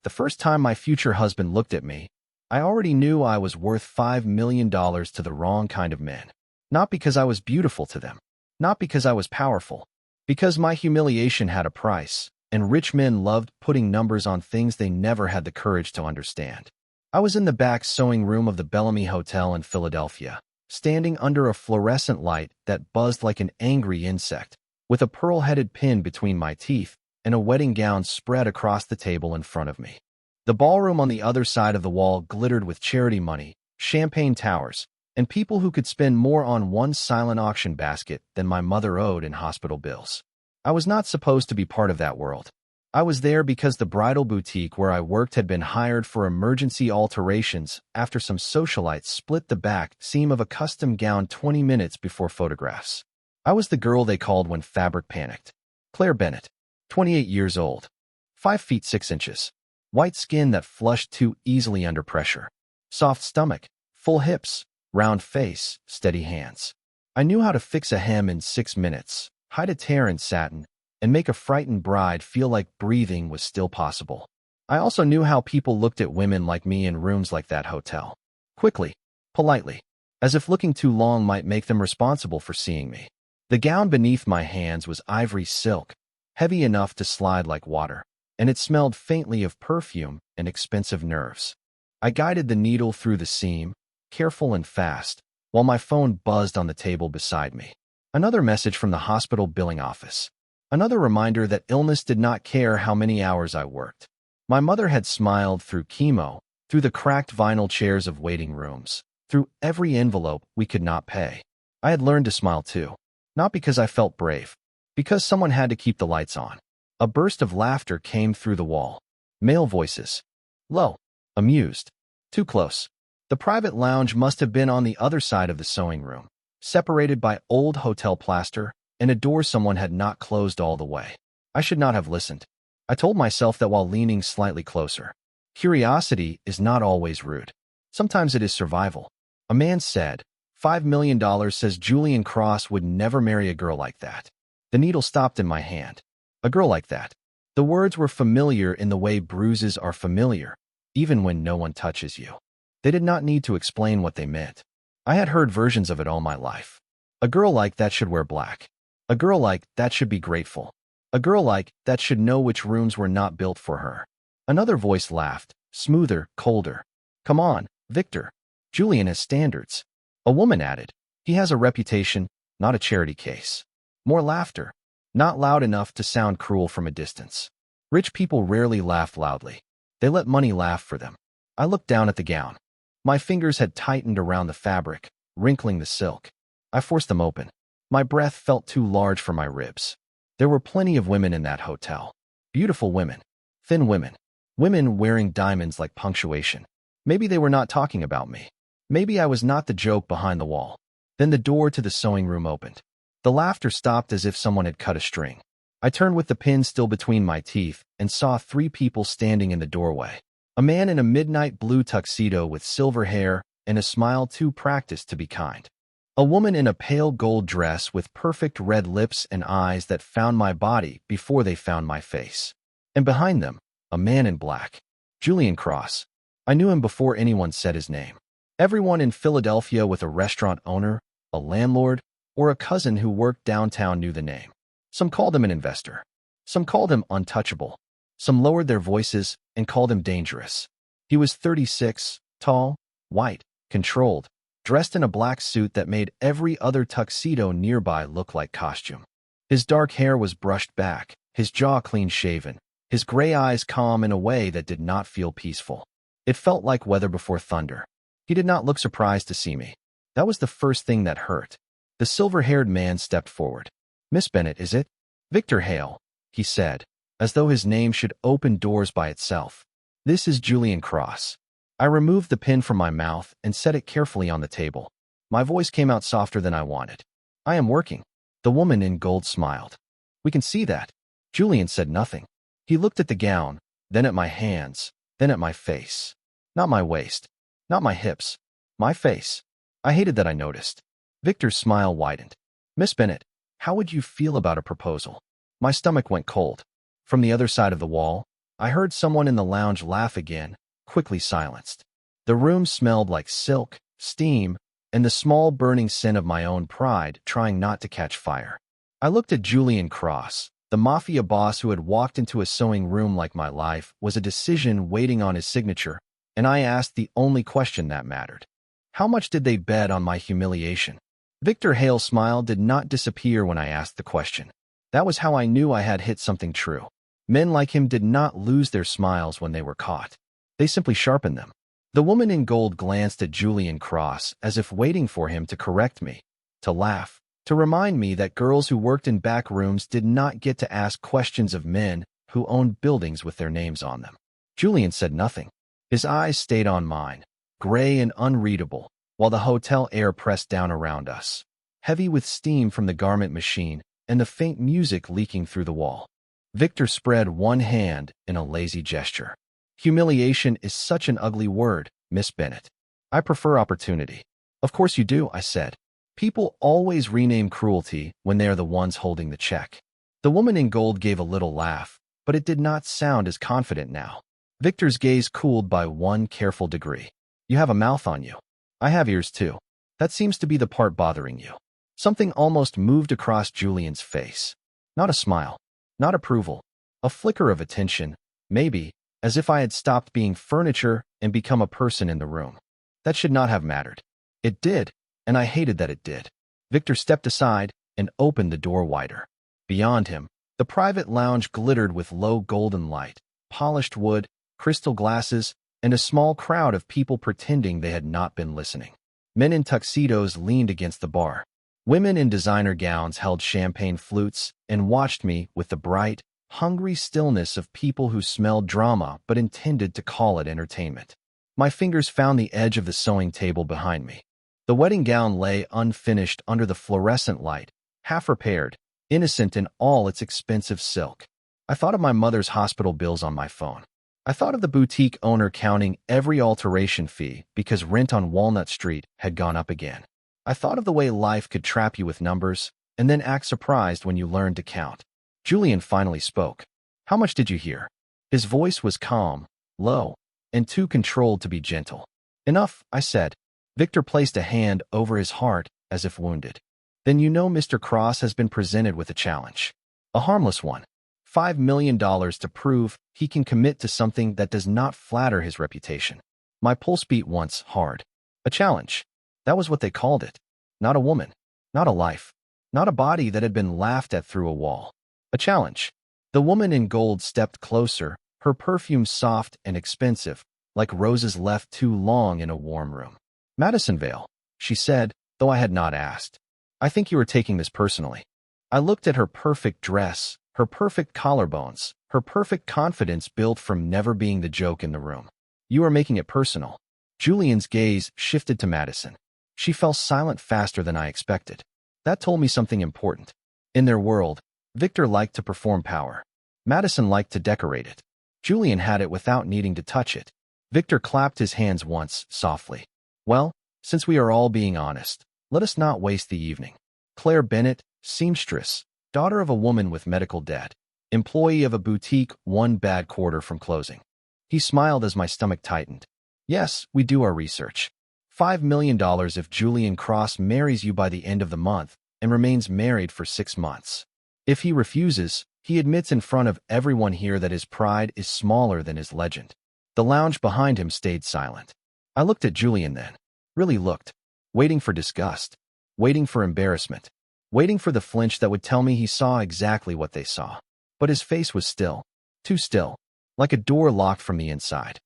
The first time my future husband looked at me, I already knew I was worth $5 million to the wrong kind of men. Not because I was beautiful to them, not because I was powerful, because my humiliation had a price, and rich men loved putting numbers on things they never had the courage to understand. I was in the back sewing room of the Bellamy Hotel in Philadelphia, standing under a fluorescent light that buzzed like an angry insect, with a pearl-headed pin between my teeth and a wedding gown spread across the table in front of me. The ballroom on the other side of the wall glittered with charity money, champagne towers, and people who could spend more on one silent auction basket than my mother owed in hospital bills. I was not supposed to be part of that world. I was there because the bridal boutique where I worked had been hired for emergency alterations after some socialites split the back seam of a custom gown 20 minutes before photographs. I was the girl they called when fabric panicked. Claire Bennett, 28 years old, 5 feet 6 inches, white skin that flushed too easily under pressure, soft stomach, full hips, round face, steady hands. I knew how to fix a hem in 6 minutes, hide a tear in satin, and make a frightened bride feel like breathing was still possible. I also knew how people looked at women like me in rooms like that hotel. Quickly, politely, as if looking too long might make them responsible for seeing me. The gown beneath my hands was ivory silk, heavy enough to slide like water, and it smelled faintly of perfume and expensive nerves. I guided the needle through the seam, careful and fast, while my phone buzzed on the table beside me. Another message from the hospital billing office. Another reminder that illness did not care how many hours I worked. My mother had smiled through chemo, through the cracked vinyl chairs of waiting rooms, through every envelope we could not pay. I had learned to smile too, not because I felt brave, because someone had to keep the lights on. A burst of laughter came through the wall. Male voices. Low. Amused. Too close. The private lounge must have been on the other side of the sewing room, separated by old hotel plaster and a door someone had not closed all the way. I should not have listened. I told myself that while leaning slightly closer. Curiosity is not always rude. Sometimes it is survival. A man said, $5 million says Julian Cross would never marry a girl like that. The needle stopped in my hand. A girl like that. The words were familiar in the way bruises are familiar, even when no one touches you. They did not need to explain what they meant. I had heard versions of it all my life. A girl like that should wear black. A girl like that should be grateful. A girl like that should know which rooms were not built for her. Another voice laughed, smoother, colder. Come on, Victor. Julian has standards. A woman added, he has a reputation, not a charity case. More laughter, not loud enough to sound cruel from a distance. Rich people rarely laugh loudly. They let money laugh for them. I looked down at the gown. My fingers had tightened around the fabric, wrinkling the silk. I forced them open. My breath felt too large for my ribs. There were plenty of women in that hotel. Beautiful women. Thin women. Women wearing diamonds like punctuation. Maybe they were not talking about me. Maybe I was not the joke behind the wall. Then the door to the sewing room opened. The laughter stopped as if someone had cut a string. I turned with the pin still between my teeth and saw 3 people standing in the doorway. A man in a midnight blue tuxedo with silver hair and a smile too practiced to be kind. A woman in a pale gold dress with perfect red lips and eyes that found my body before they found my face. And behind them, a man in black. Julian Cross. I knew him before anyone said his name. Everyone in Philadelphia with a restaurant owner, a landlord, or a cousin who worked downtown knew the name. Some called him an investor. Some called him untouchable. Some lowered their voices and called him dangerous. He was 36, tall, white, controlled, dressed in a black suit that made every other tuxedo nearby look like costume. His dark hair was brushed back, his jaw clean-shaven, his gray eyes calm in a way that did not feel peaceful. It felt like weather before thunder. He did not look surprised to see me. That was the first thing that hurt. The silver-haired man stepped forward. Miss Bennett, is it? Victor Hale, he said, as though his name should open doors by itself. This is Julian Cross. I removed the pin from my mouth and set it carefully on the table. My voice came out softer than I wanted. I am working. The woman in gold smiled. We can see that. Julian said nothing. He looked at the gown, then at my hands, then at my face. Not my waist, not my hips, my face. I hated that I noticed. Victor's smile widened. Miss Bennett, how would you feel about a proposal? My stomach went cold. From the other side of the wall, I heard someone in the lounge laugh again, quickly silenced. The room smelled like silk, steam, and the small burning scent of my own pride trying not to catch fire. I looked at Julian Cross. The Mafia boss who had walked into a sewing room like my life was a decision waiting on his signature, and I asked the only question that mattered. How much did they bet on my humiliation? Victor Hale's smile did not disappear when I asked the question. That was how I knew I had hit something true. Men like him did not lose their smiles when they were caught. They simply sharpened them. The woman in gold glanced at Julian Cross as if waiting for him to correct me, to laugh, to remind me that girls who worked in back rooms did not get to ask questions of men who owned buildings with their names on them. Julian said nothing. His eyes stayed on mine, gray and unreadable, while the hotel air pressed down around us, heavy with steam from the garment machine and the faint music leaking through the wall. Victor spread one hand in a lazy gesture. Humiliation is such an ugly word, Miss Bennett. I prefer opportunity. Of course you do, I said. People always rename cruelty when they are the ones holding the check. The woman in gold gave a little laugh, but it did not sound as confident now. Victor's gaze cooled by one careful degree. You have a mouth on you. I have ears too. That seems to be the part bothering you. Something almost moved across Julian's face. Not a smile. Not approval. A flicker of attention, maybe, as if I had stopped being furniture and become a person in the room. That should not have mattered. It did, and I hated that it did. Victor stepped aside and opened the door wider. Beyond him, the private lounge glittered with low golden light, polished wood, crystal glasses, and a small crowd of people pretending they had not been listening. Men in tuxedos leaned against the bar. Women in designer gowns held champagne flutes and watched me with the bright, hungry stillness of people who smelled drama but intended to call it entertainment. My fingers found the edge of the sewing table behind me. The wedding gown lay unfinished under the fluorescent light, half repaired, innocent in all its expensive silk. I thought of my mother's hospital bills on my phone. I thought of the boutique owner counting every alteration fee because rent on Walnut Street had gone up again. I thought of the way life could trap you with numbers and then act surprised when you learned to count. Julian finally spoke. How much did you hear? His voice was calm, low, and too controlled to be gentle. Enough, I said. Victor placed a hand over his heart as if wounded. Then you know Mr. Cross has been presented with a challenge. A harmless one. $5 million to prove he can commit to something that does not flatter his reputation. My pulse beat once hard. A challenge. That was what they called it. Not a woman. Not a life. Not a body that had been laughed at through a wall. A challenge. The woman in gold stepped closer, her perfume soft and expensive, like roses left too long in a warm room. Madisonvale, she said, though I had not asked. I think you are taking this personally. I looked at her perfect dress, her perfect collarbones, her perfect confidence built from never being the joke in the room. You are making it personal. Julian's gaze shifted to Madison. She fell silent faster than I expected. That told me something important. In their world, Victor liked to perform power. Madison liked to decorate it. Julian had it without needing to touch it. Victor clapped his hands once, softly. Well, since we are all being honest, let us not waste the evening. Claire Bennett, seamstress, daughter of a woman with medical debt, employee of a boutique 1 bad quarter from closing. He smiled as my stomach tightened. Yes, we do our research. $5 million if Julian Cross marries you by the end of the month and remains married for 6 months. If he refuses, he admits in front of everyone here that his pride is smaller than his legend. The lounge behind him stayed silent. I looked at Julian then. Really looked. Waiting for disgust. Waiting for embarrassment. Waiting for the flinch that would tell me he saw exactly what they saw. But his face was still. Too still. Like a door locked from the inside.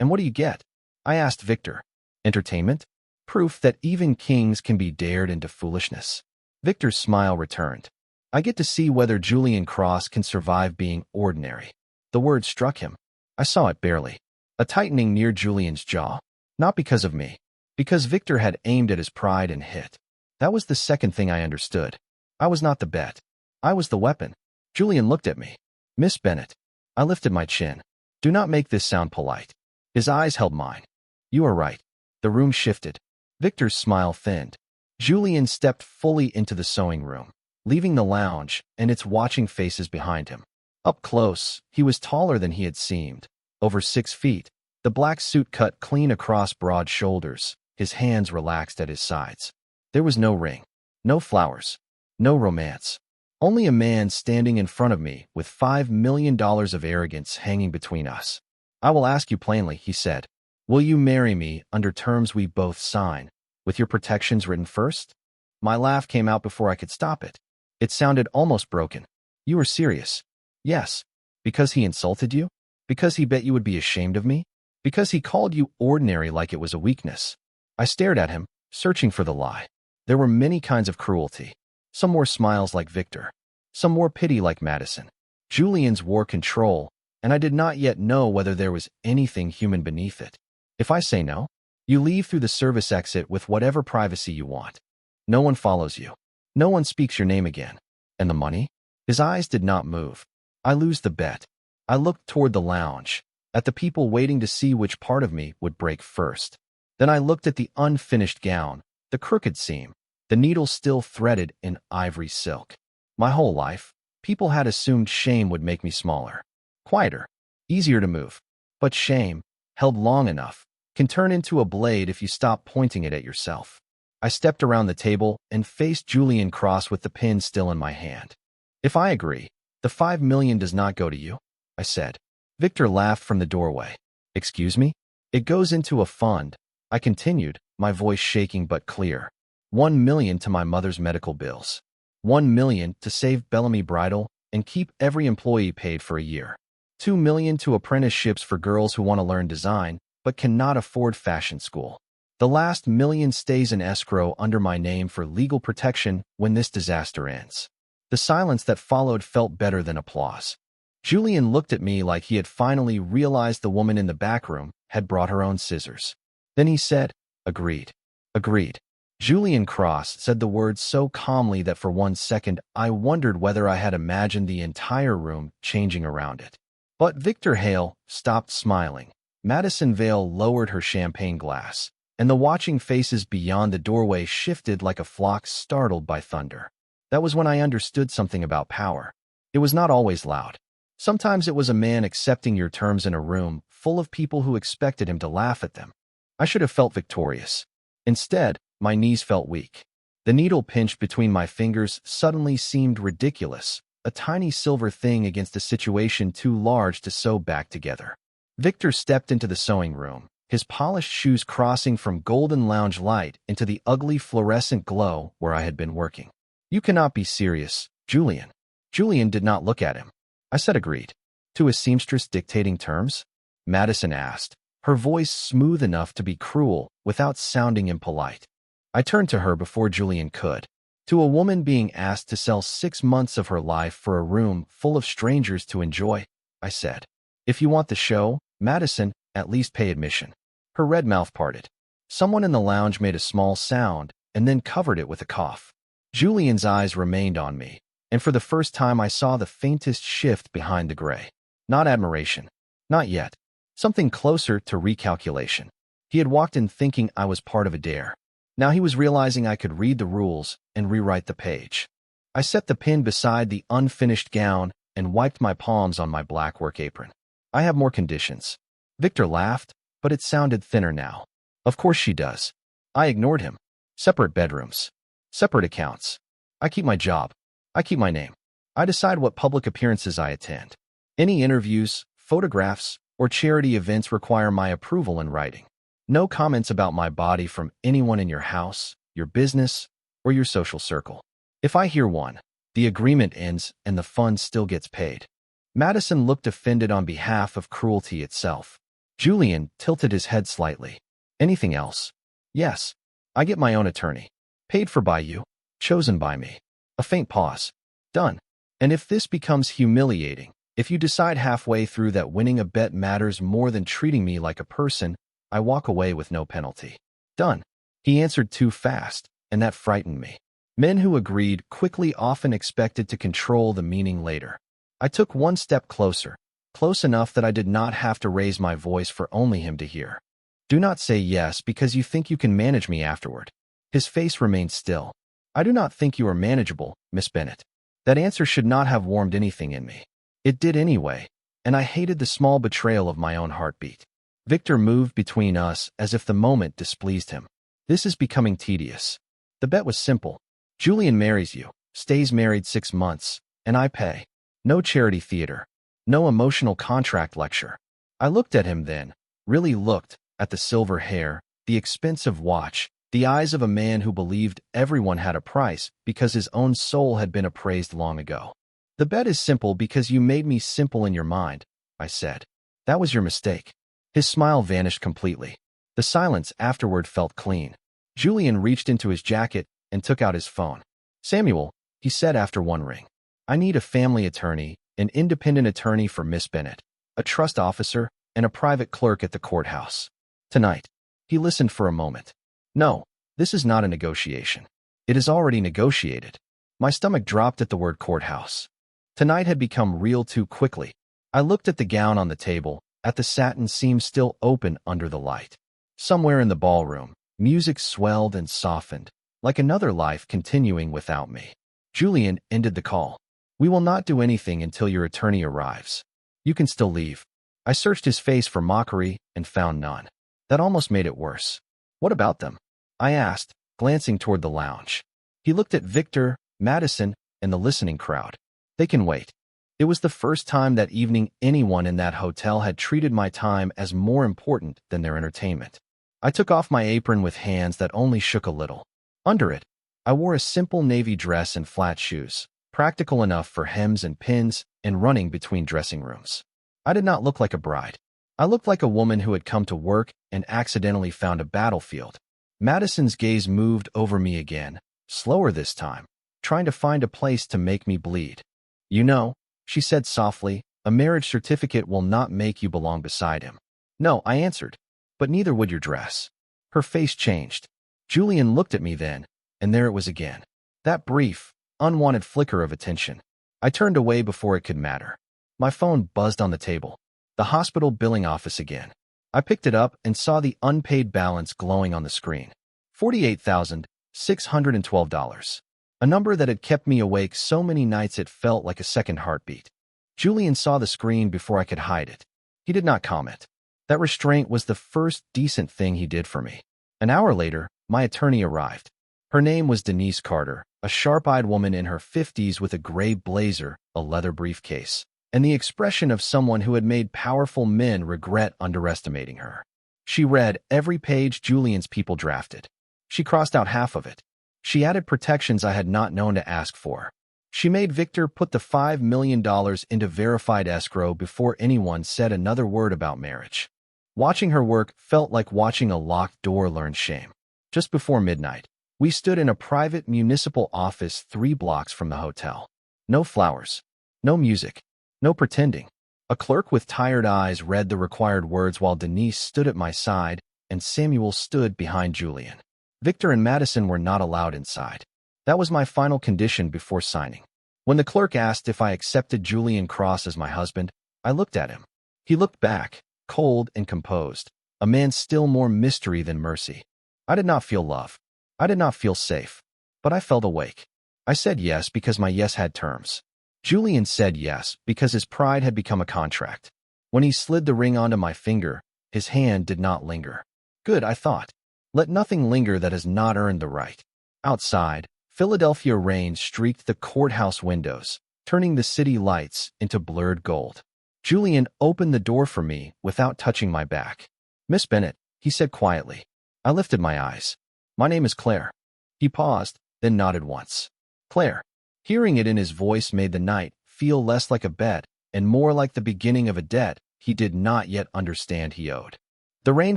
And what do you get? I asked Victor. Entertainment? Proof that even kings can be dared into foolishness. Victor's smile returned. I get to see whether Julian Cross can survive being ordinary. The word struck him. I saw it barely. A tightening near Julian's jaw. Not because of me. Because Victor had aimed at his pride and hit. That was the second thing I understood. I was not the bet. I was the weapon. Julian looked at me. Miss Bennett. I lifted my chin. Do not make this sound polite. His eyes held mine. You are right. The room shifted. Victor's smile thinned. Julian stepped fully into the sewing room, leaving the lounge and its watching faces behind him. Up close, he was taller than he had seemed, over 6 feet, the black suit cut clean across broad shoulders, his hands relaxed at his sides. There was no ring, no flowers, no romance. Only a man standing in front of me with $5 million of arrogance hanging between us. I will ask you plainly, he said. Will you marry me under terms we both sign, with your protections written first? My laugh came out before I could stop it. It sounded almost broken. You were serious? Yes. Because he insulted you? Because he bet you would be ashamed of me? Because he called you ordinary like it was a weakness? I stared at him, searching for the lie. There were many kinds of cruelty. Some wore smiles like Victor. Some wore pity like Madison. Julian's wore control, and I did not yet know whether there was anything human beneath it. If I say no, you leave through the service exit with whatever privacy you want. No one follows you. No one speaks your name again. And the money? His eyes did not move. I lose the bet. I looked toward the lounge, at the people waiting to see which part of me would break first. Then I looked at the unfinished gown, the crooked seam, the needle still threaded in ivory silk. My whole life, people had assumed shame would make me smaller, quieter, easier to move. But shame, held long enough, can turn into a blade if you stop pointing it at yourself. I stepped around the table and faced Julian Cross with the pin still in my hand. If I agree, the $5 million does not go to you, I said. Victor laughed from the doorway. Excuse me? It goes into a fund, I continued, my voice shaking but clear. $1 million to my mother's medical bills. $1 million to save Bellamy Bridal and keep every employee paid for a year. $2 million to apprenticeships for girls who want to learn design but cannot afford fashion school. The last $1 million stays in escrow under my name for legal protection when this disaster ends. The silence that followed felt better than applause. Julian looked at me like he had finally realized the woman in the back room had brought her own scissors. Then he said, Agreed. Agreed. Julian Cross said the words so calmly that for 1 second I wondered whether I had imagined the entire room changing around it. But Victor Hale stopped smiling. Madison Vale lowered her champagne glass, and the watching faces beyond the doorway shifted like a flock startled by thunder. That was when I understood something about power. It was not always loud. Sometimes it was a man accepting your terms in a room full of people who expected him to laugh at them. I should have felt victorious. Instead, my knees felt weak. The needle pinched between my fingers suddenly seemed ridiculous, a tiny silver thing against a situation too large to sew back together. Victor stepped into the sewing room, his polished shoes crossing from golden lounge light into the ugly fluorescent glow where I had been working. You cannot be serious, Julian. Julian did not look at him. I said agreed. To a seamstress dictating terms? Madison asked, her voice smooth enough to be cruel without sounding impolite. I turned to her before Julian could. To a woman being asked to sell 6 months of her life for a room full of strangers to enjoy, I said. If you want the show, Madison, at least pay admission. Her red mouth parted. Someone in the lounge made a small sound and then covered it with a cough. Julian's eyes remained on me, and for the first time I saw the faintest shift behind the gray. Not admiration. Not yet. Something closer to recalculation. He had walked in thinking I was part of a dare. Now he was realizing I could read the rules and rewrite the page. I set the pin beside the unfinished gown and wiped my palms on my black work apron. I have more conditions. Victor laughed, but it sounded thinner now. Of course she does. I ignored him. Separate bedrooms. Separate accounts. I keep my job. I keep my name. I decide what public appearances I attend. Any interviews, photographs, or charity events require my approval in writing. No comments about my body from anyone in your house, your business, or your social circle. If I hear one, the agreement ends and the fund still gets paid. Madison looked offended on behalf of cruelty itself. Julian tilted his head slightly. Anything else? Yes. I get my own attorney. Paid for by you. Chosen by me. A faint pause. Done. And if this becomes humiliating, if you decide halfway through that winning a bet matters more than treating me like a person, I walk away with no penalty. Done. He answered too fast, and that frightened me. Men who agreed quickly often expected to control the meaning later. I took one step closer, close enough that I did not have to raise my voice for only him to hear. Do not say yes because you think you can manage me afterward. His face remained still. I do not think you are manageable, Miss Bennett. That answer should not have warmed anything in me. It did anyway, and I hated the small betrayal of my own heartbeat. Victor moved between us as if the moment displeased him. This is becoming tedious. The bet was simple. Julian marries you, stays married 6 months, and I pay. No charity theater. No emotional contract lecture. I looked at him then, really looked, at the silver hair, the expensive watch, the eyes of a man who believed everyone had a price because his own soul had been appraised long ago. The bet is simple because you made me simple in your mind, I said. That was your mistake. His smile vanished completely. The silence afterward felt clean. Julian reached into his jacket and took out his phone. Samuel, he said after one ring. I need a family attorney, an independent attorney for Miss Bennett, a trust officer, and a private clerk at the courthouse. Tonight. He listened for a moment. No, this is not a negotiation. It is already negotiated. My stomach dropped at the word courthouse. Tonight had become real too quickly. I looked at the gown on the table, at the satin seam still open under the light. Somewhere in the ballroom, music swelled and softened, like another life continuing without me. Julian ended the call. We will not do anything until your attorney arrives. You can still leave. I searched his face for mockery and found none. That almost made it worse. What about them? I asked, glancing toward the lounge. He looked at Victor, Madison, and the listening crowd. They can wait. It was the first time that evening anyone in that hotel had treated my time as more important than their entertainment. I took off my apron with hands that only shook a little. Under it, I wore a simple navy dress and flat shoes, practical enough for hems and pins and running between dressing rooms. I did not look like a bride. I looked like a woman who had come to work and accidentally found a battlefield. Madison's gaze moved over me again, slower this time, trying to find a place to make me bleed. You know, she said softly, a marriage certificate will not make you belong beside him. No, I answered, but neither would your dress. Her face changed. Julian looked at me then, and there it was again. That brief, unwanted flicker of attention. I turned away before it could matter. My phone buzzed on the table. The hospital billing office again. I picked it up and saw the unpaid balance glowing on the screen. $48,612. A number that had kept me awake so many nights it felt like a second heartbeat. Julian saw the screen before I could hide it. He did not comment. That restraint was the first decent thing he did for me. An hour later, my attorney arrived. Her name was Denise Carter, a sharp-eyed woman in her 50s with a gray blazer, a leather briefcase, and the expression of someone who had made powerful men regret underestimating her. She read every page Julian's people drafted. She crossed out half of it. She added protections I had not known to ask for. She made Victor put the $5 million into verified escrow before anyone said another word about marriage. Watching her work felt like watching a locked door learn shame. Just before midnight, we stood in a private municipal office 3 blocks from the hotel. No flowers. No music. No pretending. A clerk with tired eyes read the required words while Denise stood at my side and Samuel stood behind Julian. Victor and Madison were not allowed inside. That was my final condition before signing. When the clerk asked if I accepted Julian Cross as my husband, I looked at him. He looked back, cold and composed, a man still more mystery than mercy. I did not feel love. I did not feel safe. But I felt awake. I said yes because my yes had terms. Julian said yes because his pride had become a contract. When he slid the ring onto my finger, his hand did not linger. Good, I thought. Let nothing linger that has not earned the right. Outside, Philadelphia rain streaked the courthouse windows, turning the city lights into blurred gold. Julian opened the door for me without touching my back. Miss Bennett, he said quietly. I lifted my eyes. My name is Claire. He paused, then nodded once. Claire. Hearing it in his voice made the night feel less like a bet and more like the beginning of a debt he did not yet understand he owed. The rain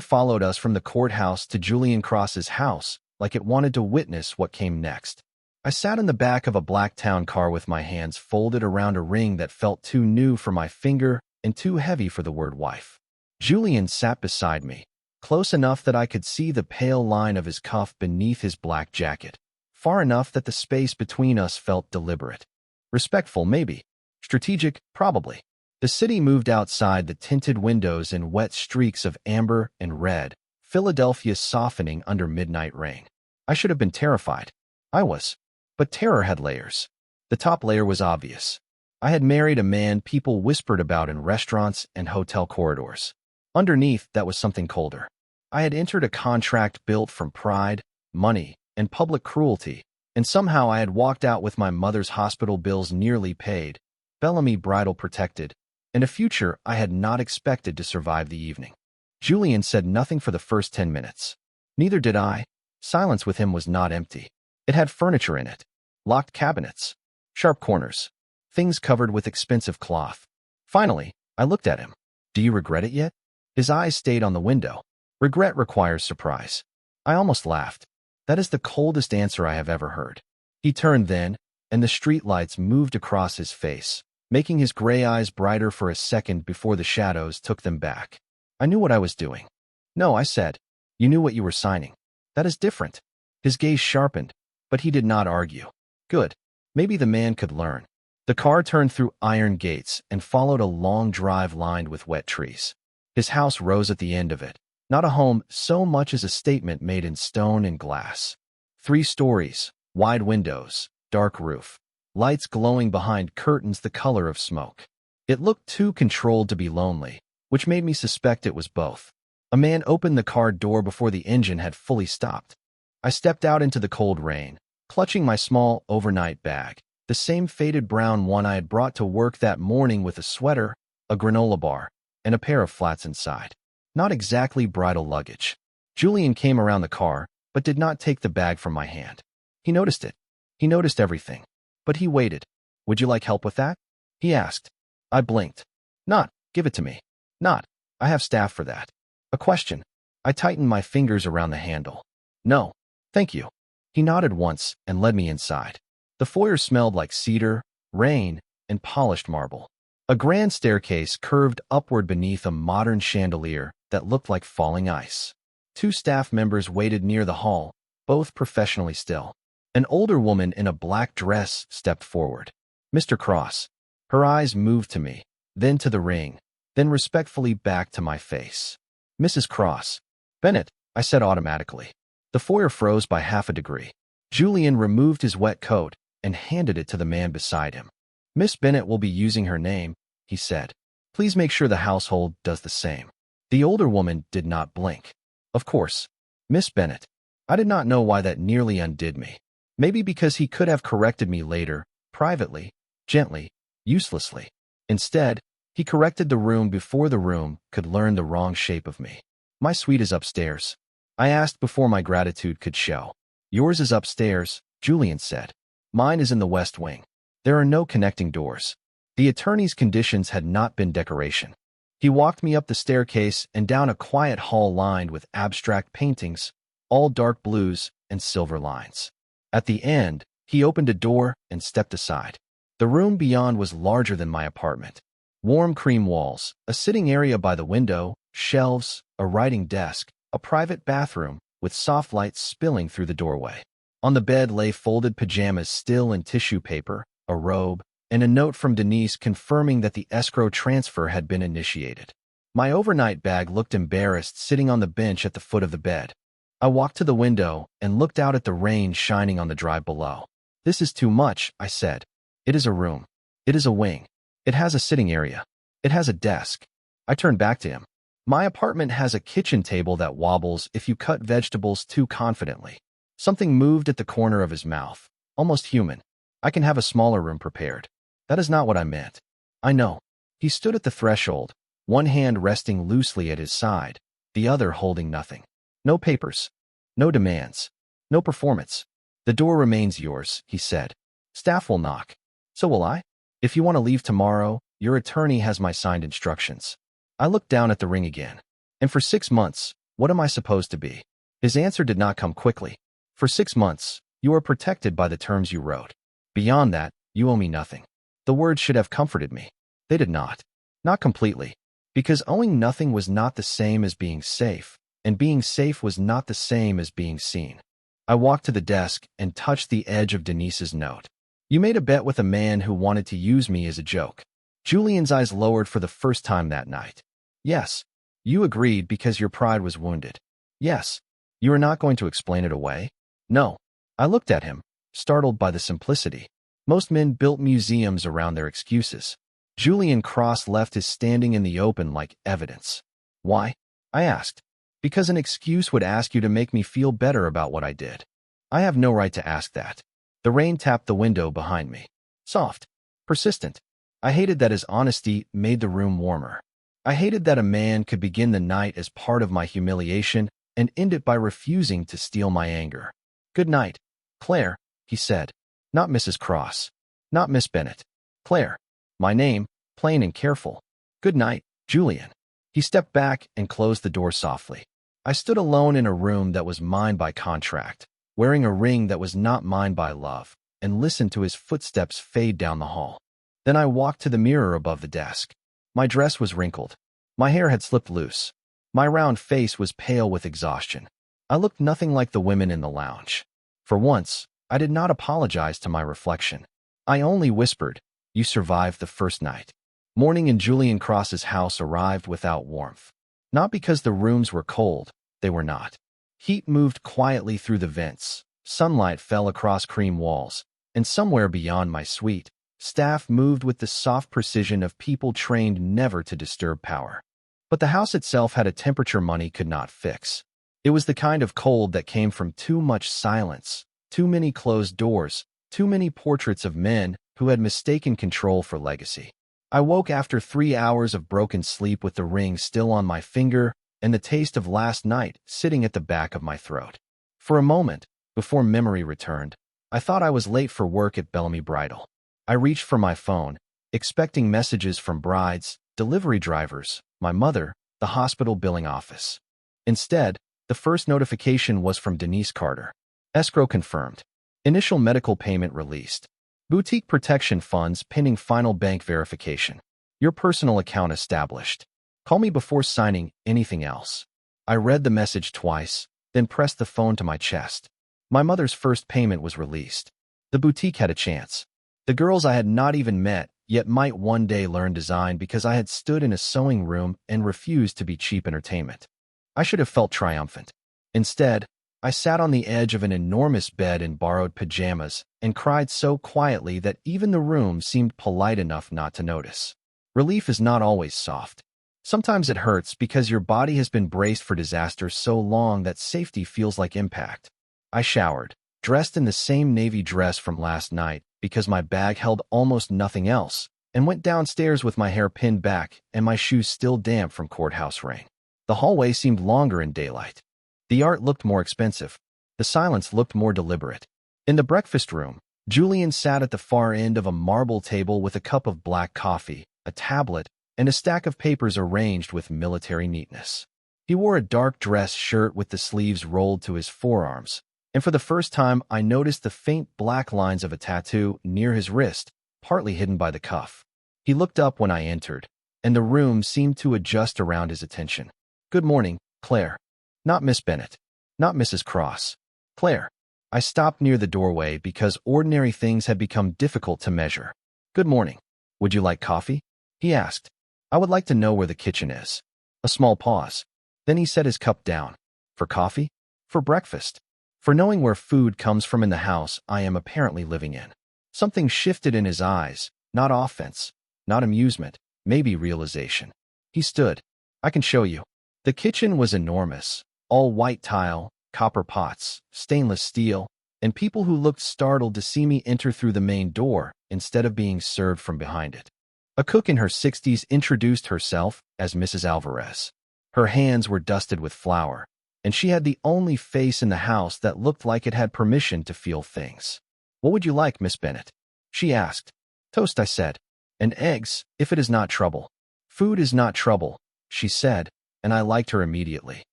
followed us from the courthouse to Julian Cross's house like it wanted to witness what came next. I sat in the back of a black town car with my hands folded around a ring that felt too new for my finger and too heavy for the word wife. Julian sat beside me, close enough that I could see the pale line of his cuff beneath his black jacket, far enough that the space between us felt deliberate. Respectful, maybe. Strategic, probably. The city moved outside the tinted windows in wet streaks of amber and red, Philadelphia softening under midnight rain. I should have been terrified. I was. But terror had layers. The top layer was obvious. I had married a man people whispered about in restaurants and hotel corridors. Underneath, that was something colder. I had entered a contract built from pride, money, and public cruelty, and somehow I had walked out with my mother's hospital bills nearly paid, Bellamy bridal protected, and a future I had not expected to survive the evening. Julian said nothing for the first 10 minutes. Neither did I. Silence with him was not empty. It had furniture in it, locked cabinets, sharp corners, things covered with expensive cloth. Finally, I looked at him. Do you regret it yet? His eyes stayed on the window. Regret requires surprise. I almost laughed. That is the coldest answer I have ever heard. He turned then, and the streetlights moved across his face, making his gray eyes brighter for a second before the shadows took them back. I knew what I was doing. No, I said. You knew what you were signing. That is different. His gaze sharpened, but he did not argue. Good. Maybe the man could learn. The car turned through iron gates and followed a long drive lined with wet trees. His house rose at the end of it, not a home so much as a statement made in stone and glass. 3 stories, wide windows, dark roof, lights glowing behind curtains the color of smoke. It looked too controlled to be lonely, which made me suspect it was both. A man opened the car door before the engine had fully stopped. I stepped out into the cold rain, clutching my small overnight bag, the same faded brown one I had brought to work that morning with a sweater, a granola bar, and a pair of flats inside. Not exactly bridal luggage. Julian came around the car, but did not take the bag from my hand. He noticed it. He noticed everything. But he waited. Would you like help with that? He asked. I blinked. Not, give it to me. Not, I have staff for that. A question. I tightened my fingers around the handle. No, thank you. He nodded once and led me inside. The foyer smelled like cedar, rain, and polished marble. A grand staircase curved upward beneath a modern chandelier that looked like falling ice. 2 staff members waited near the hall, both professionally still. An older woman in a black dress stepped forward. Mr. Cross. Her eyes moved to me, then to the ring, then respectfully back to my face. Mrs. Cross. Bennett, I said automatically. The foyer froze by half a degree. Julian removed his wet coat and handed it to the man beside him. Miss Bennett will be using her name, he said. Please make sure the household does the same. The older woman did not blink. Of course. Miss Bennett. I did not know why that nearly undid me. Maybe because he could have corrected me later, privately, gently, uselessly. Instead, he corrected the room before the room could learn the wrong shape of me. My suite is upstairs. I asked before my gratitude could show. Yours is upstairs, Julian said. Mine is in the west wing. There are no connecting doors. The attorney's conditions had not been decoration. He walked me up the staircase and down a quiet hall lined with abstract paintings, all dark blues and silver lines. At the end, he opened a door and stepped aside. The room beyond was larger than my apartment. Warm cream walls, a sitting area by the window, shelves, a writing desk, a private bathroom with soft light spilling through the doorway. On the bed lay folded pajamas still in tissue paper, a robe, and a note from Denise confirming that the escrow transfer had been initiated. My overnight bag looked embarrassed sitting on the bench at the foot of the bed. I walked to the window and looked out at the rain shining on the drive below. This is too much, I said. It is a room. It is a wing. It has a sitting area. It has a desk. I turned back to him. My apartment has a kitchen table that wobbles if you cut vegetables too confidently. Something moved at the corner of his mouth, almost human. I can have a smaller room prepared. That is not what I meant. I know. He stood at the threshold, one hand resting loosely at his side, the other holding nothing. No papers. No demands. No performance. The door remains yours, he said. Staff will knock. So will I. If you want to leave tomorrow, your attorney has my signed instructions. I looked down at the ring again. And for 6 months, what am I supposed to be? His answer did not come quickly. For 6 months, you are protected by the terms you wrote. Beyond that, you owe me nothing. The words should have comforted me. They did not. Not completely. Because owing nothing was not the same as being safe, and being safe was not the same as being seen. I walked to the desk and touched the edge of Denise's note. You made a bet with a man who wanted to use me as a joke. Julian's eyes lowered for the first time that night. Yes. You agreed because your pride was wounded. Yes. You are not going to explain it away? No. I looked at him, startled by the simplicity. Most men built museums around their excuses. Julian Cross left his standing in the open like evidence. Why? I asked. Because an excuse would ask you to make me feel better about what I did. I have no right to ask that. The rain tapped the window behind me. Soft. Persistent. I hated that his honesty made the room warmer. I hated that a man could begin the night as part of my humiliation and end it by refusing to steal my anger. Good night, Claire, he said. Not Mrs. Cross. Not Miss Bennet. Claire. My name, plain and careful. Good night, Julian. He stepped back and closed the door softly. I stood alone in a room that was mine by contract, wearing a ring that was not mine by love, and listened to his footsteps fade down the hall. Then I walked to the mirror above the desk. My dress was wrinkled. My hair had slipped loose. My round face was pale with exhaustion. I looked nothing like the women in the lounge. For once, I did not apologize to my reflection. I only whispered, "You survived the first night." Morning in Julian Cross's house arrived without warmth. Not because the rooms were cold, they were not. Heat moved quietly through the vents, sunlight fell across cream walls, and somewhere beyond my suite, staff moved with the soft precision of people trained never to disturb power. But the house itself had a temperature money could not fix. It was the kind of cold that came from too much silence, too many closed doors, too many portraits of men who had mistaken control for legacy. I woke after 3 hours of broken sleep with the ring still on my finger and the taste of last night sitting at the back of my throat. For a moment, before memory returned, I thought I was late for work at Bellamy Bridal. I reached for my phone, expecting messages from brides, delivery drivers, my mother, the hospital billing office. Instead, the first notification was from Denise Carter. Escrow confirmed. Initial medical payment released. Boutique protection funds pending final bank verification. Your personal account established. Call me before signing anything else. I read the message twice, then pressed the phone to my chest. My mother's first payment was released. The boutique had a chance. The girls I had not even met, yet might one day learn design because I had stood in a sewing room and refused to be cheap entertainment. I should have felt triumphant. Instead, I sat on the edge of an enormous bed in borrowed pajamas and cried so quietly that even the room seemed polite enough not to notice. Relief is not always soft. Sometimes it hurts because your body has been braced for disaster so long that safety feels like impact. I showered, dressed in the same navy dress from last night because my bag held almost nothing else, and went downstairs with my hair pinned back and my shoes still damp from courthouse rain. The hallway seemed longer in daylight. The art looked more expensive. The silence looked more deliberate. In the breakfast room, Julian sat at the far end of a marble table with a cup of black coffee, a tablet, and a stack of papers arranged with military neatness. He wore a dark dress shirt with the sleeves rolled to his forearms, and for the first time I noticed the faint black lines of a tattoo near his wrist, partly hidden by the cuff. He looked up when I entered, and the room seemed to adjust around his attention. "Good morning, Claire." Not Miss Bennet. Not Mrs. Cross. Claire. I stopped near the doorway because ordinary things had become difficult to measure. "Good morning. Would you like coffee?" he asked. "I would like to know where the kitchen is." A small pause. Then he set his cup down. "For coffee? For breakfast? For knowing where food comes from in the house I am apparently living in." Something shifted in his eyes, not offense, not amusement, maybe realization. He stood. "I can show you." The kitchen was enormous. All white tile, copper pots, stainless steel, and people who looked startled to see me enter through the main door instead of being served from behind it. A cook in her 60s introduced herself as Mrs. Alvarez. Her hands were dusted with flour, and she had the only face in the house that looked like it had permission to feel things. "What would you like, Miss Bennet?" she asked. "Toast," I said. "And eggs, if it is not trouble." "Food is not trouble," she said, and I liked her immediately.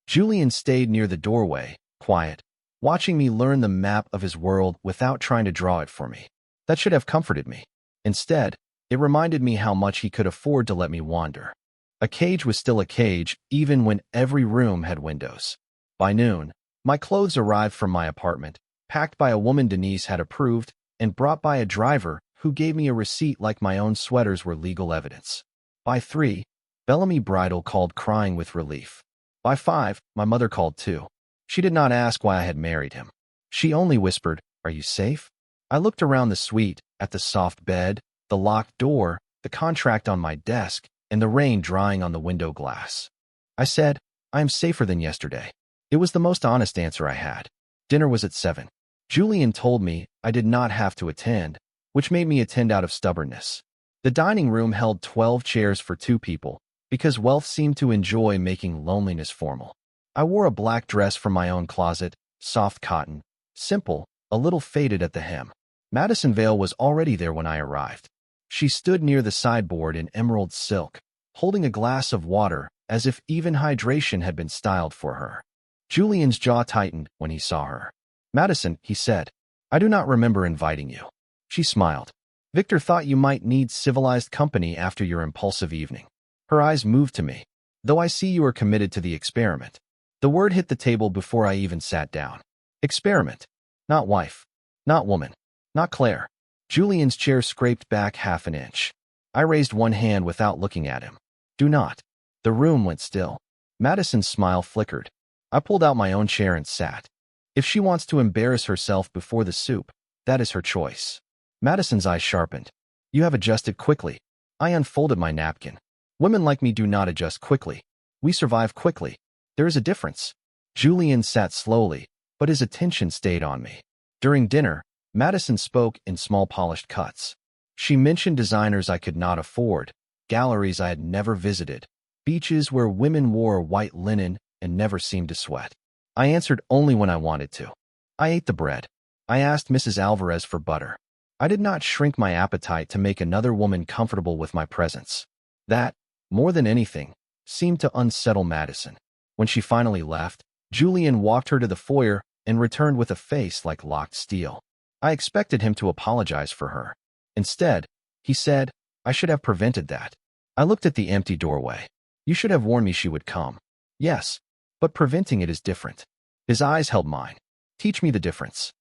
Julian stayed near the doorway, quiet, watching me learn the map of his world without trying to draw it for me. That should have comforted me. Instead, it reminded me how much he could afford to let me wander. A cage was still a cage, even when every room had windows. By noon, my clothes arrived from my apartment, packed by a woman Denise had approved, and brought by a driver who gave me a receipt like my own sweaters were legal evidence. By 3, Bellamy Bridal called crying with relief. By 5, my mother called too. She did not ask why I had married him. She only whispered, "Are you safe?" I looked around the suite, at the soft bed, the locked door, the contract on my desk, and the rain drying on the window glass. I said, I am safer than yesterday. It was the most honest answer I had. Dinner was at 7. Julian told me I did not have to attend, which made me attend out of stubbornness. The dining room held 12 chairs for 2 people, because wealth seemed to enjoy making loneliness formal. I wore a black dress from my own closet, soft cotton, simple, a little faded at the hem. Madison Vale was already there when I arrived. She stood near the sideboard in emerald silk, holding a glass of water as if even hydration had been styled for her. Julian's jaw tightened when he saw her. Madison, he said, I do not remember inviting you. She smiled. Victor thought you might need civilized company after your impulsive evening. Her eyes moved to me. Though I see you are committed to the experiment. The word hit the table before I even sat down. Experiment. Not wife. Not woman. Not Claire. Julian's chair scraped back half an inch. I raised one hand without looking at him. Do not. The room went still. Madison's smile flickered. I pulled out my own chair and sat. If she wants to embarrass herself before the soup, that is her choice. Madison's eyes sharpened. You have adjusted quickly. I unfolded my napkin. Women like me do not adjust quickly. We survive quickly. There is a difference. Julian sat slowly, but his attention stayed on me. During dinner, Madison spoke in small polished cuts. She mentioned designers I could not afford, galleries I had never visited, beaches where women wore white linen and never seemed to sweat. I answered only when I wanted to. I ate the bread. I asked Mrs. Alvarez for butter. I did not shrink my appetite to make another woman comfortable with my presence. That, more than anything, seemed to unsettle Madison. When she finally left, Julian walked her to the foyer and returned with a face like locked steel. I expected him to apologize for her. Instead, he said, I should have prevented that. I looked at the empty doorway. You should have warned me she would come. Yes, but preventing it is different. His eyes held mine. Teach me the difference.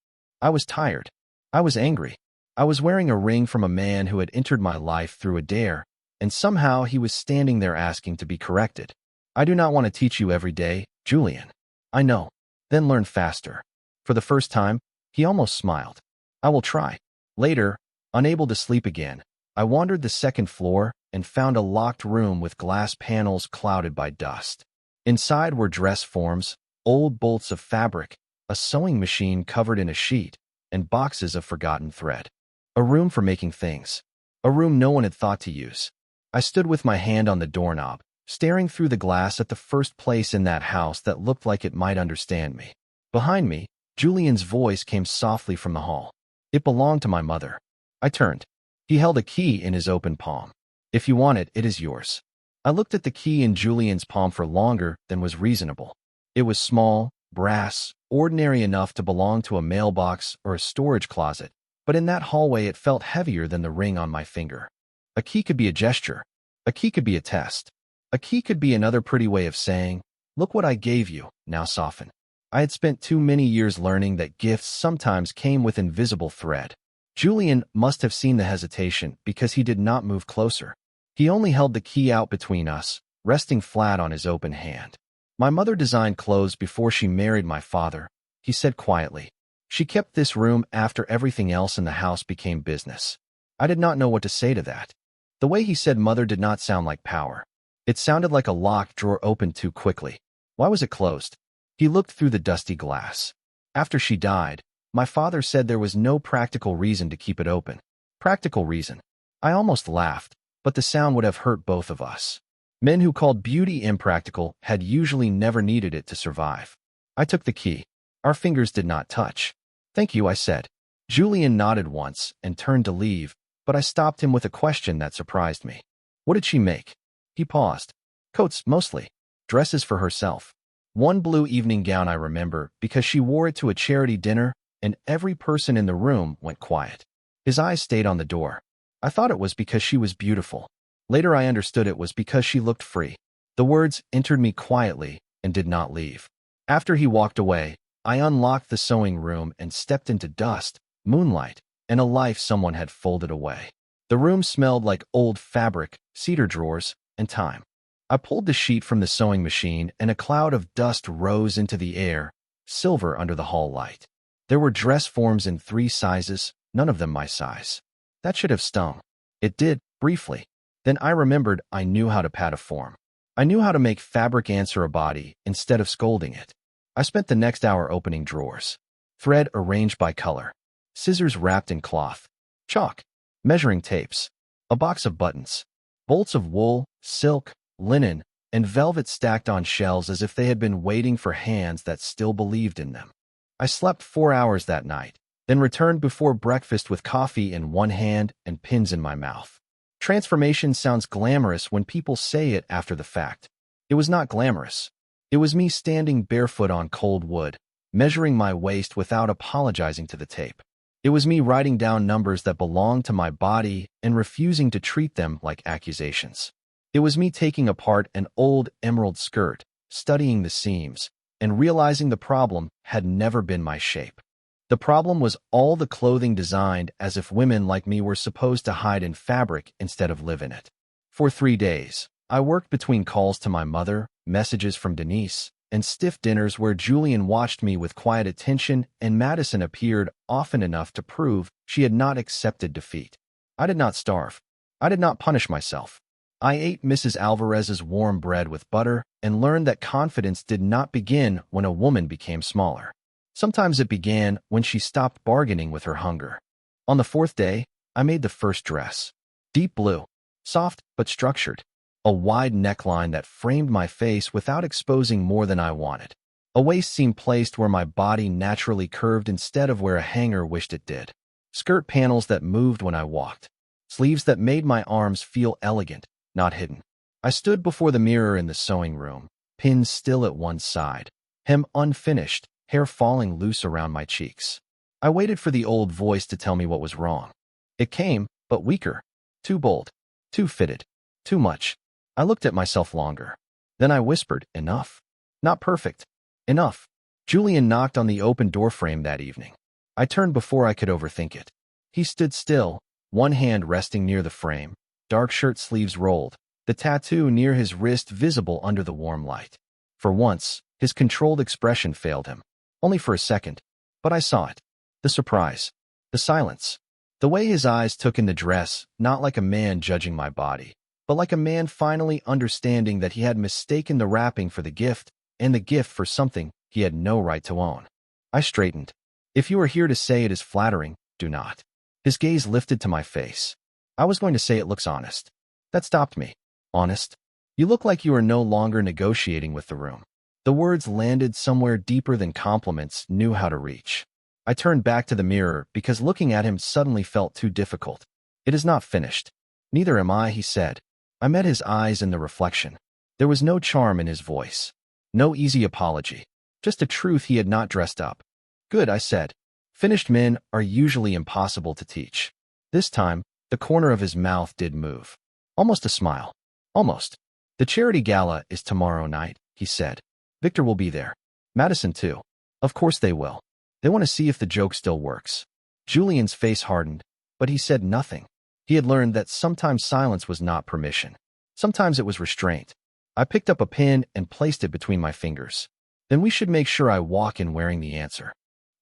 I was tired. I was angry. I was wearing a ring from a man who had entered my life through a dare, and somehow he was standing there asking to be corrected. I do not want to teach you every day, Julian. I know. Then learn faster. For the first time, he almost smiled. I will try. Later, unable to sleep again, I wandered the second floor and found a locked room with glass panels clouded by dust. Inside were dress forms, old bolts of fabric, a sewing machine covered in a sheet, and boxes of forgotten thread. A room for making things. A room no one had thought to use. I stood with my hand on the doorknob, staring through the glass at the first place in that house that looked like it might understand me. Behind me, Julian's voice came softly from the hall. It belonged to my mother. I turned. He held a key in his open palm. If you want it, it is yours. I looked at the key in Julian's palm for longer than was reasonable. It was small, brass, ordinary enough to belong to a mailbox or a storage closet, but in that hallway it felt heavier than the ring on my finger. A key could be a gesture. A key could be a test. A key could be another pretty way of saying, look what I gave you, now soften. I had spent too many years learning that gifts sometimes came with invisible thread. Julian must have seen the hesitation because he did not move closer. He only held the key out between us, resting flat on his open hand. My mother designed clothes before she married my father, he said quietly. She kept this room after everything else in the house became business. I did not know what to say to that. The way he said mother did not sound like power. It sounded like a locked drawer opened too quickly. Why was it closed? He looked through the dusty glass. After she died, my father said there was no practical reason to keep it open. Practical reason. I almost laughed, but the sound would have hurt both of us. Men who called beauty impractical had usually never needed it to survive. I took the key. Our fingers did not touch. Thank you, I said. Julian nodded once and turned to leave, but I stopped him with a question that surprised me. What did she make? He paused. Coats, mostly. Dresses for herself. One blue evening gown I remember because she wore it to a charity dinner, and every person in the room went quiet. His eyes stayed on the door. I thought it was because she was beautiful. Later I understood it was because she looked free. The words entered me quietly and did not leave. After he walked away, I unlocked the sewing room and stepped into dust, moonlight, and a life someone had folded away. The room smelled like old fabric, cedar drawers, and time. I pulled the sheet from the sewing machine and a cloud of dust rose into the air, silver under the hall light. There were dress forms in 3 sizes, none of them my size. That should have stung. It did, briefly. Then I remembered I knew how to pat a form. I knew how to make fabric answer a body instead of scolding it. I spent the next hour opening drawers. Thread arranged by color. Scissors wrapped in cloth. Chalk. Measuring tapes. A box of buttons. Bolts of wool, silk, linen, and velvet stacked on shelves as if they had been waiting for hands that still believed in them. I slept 4 hours that night, then returned before breakfast with coffee in one hand and pins in my mouth. Transformation sounds glamorous when people say it after the fact. It was not glamorous. It was me standing barefoot on cold wood, measuring my waist without apologizing to the tape. It was me writing down numbers that belonged to my body and refusing to treat them like accusations. It was me taking apart an old emerald skirt, studying the seams, and realizing the problem had never been my shape. The problem was all the clothing designed as if women like me were supposed to hide in fabric instead of live in it. For 3 days, I worked between calls to my mother, messages from Denise, and stiff dinners where Julian watched me with quiet attention and Madison appeared often enough to prove she had not accepted defeat. I did not starve. I did not punish myself. I ate Mrs. Alvarez's warm bread with butter and learned that confidence did not begin when a woman became smaller. Sometimes it began when she stopped bargaining with her hunger. On the 4th day, I made the first dress. Deep blue, soft but structured. A wide neckline that framed my face without exposing more than I wanted. A waist seam placed where my body naturally curved instead of where a hanger wished it did. Skirt panels that moved when I walked. Sleeves that made my arms feel elegant, not hidden. I stood before the mirror in the sewing room, pins still at one side, hem unfinished, hair falling loose around my cheeks. I waited for the old voice to tell me what was wrong. It came, but weaker. Too bold. Too fitted. Too much. I looked at myself longer. Then I whispered, enough. Not perfect. Enough. Julian knocked on the open doorframe that evening. I turned before I could overthink it. He stood still, one hand resting near the frame, dark shirt sleeves rolled, the tattoo near his wrist visible under the warm light. For once, his controlled expression failed him. Only for a second, but I saw it. The surprise. The silence. The way his eyes took in the dress, not like a man judging my body, but like a man finally understanding that he had mistaken the wrapping for the gift, and the gift for something he had no right to own. I straightened. If you are here to say it is flattering, do not. His gaze lifted to my face. I was going to say it looks honest. That stopped me. Honest? You look like you are no longer negotiating with the room. The words landed somewhere deeper than compliments knew how to reach. I turned back to the mirror because looking at him suddenly felt too difficult. It is not finished. Neither am I, he said. I met his eyes in the reflection. There was no charm in his voice. No easy apology. Just a truth he had not dressed up. Good, I said. Finished men are usually impossible to teach. This time, the corner of his mouth did move. Almost a smile. Almost. The charity gala is tomorrow night, he said. Victor will be there. Madison too. Of course they will. They want to see if the joke still works. Julian's face hardened, but he said nothing. He had learned that sometimes silence was not permission. Sometimes it was restraint. I picked up a pin and placed it between my fingers. Then we should make sure I walk in wearing the answer.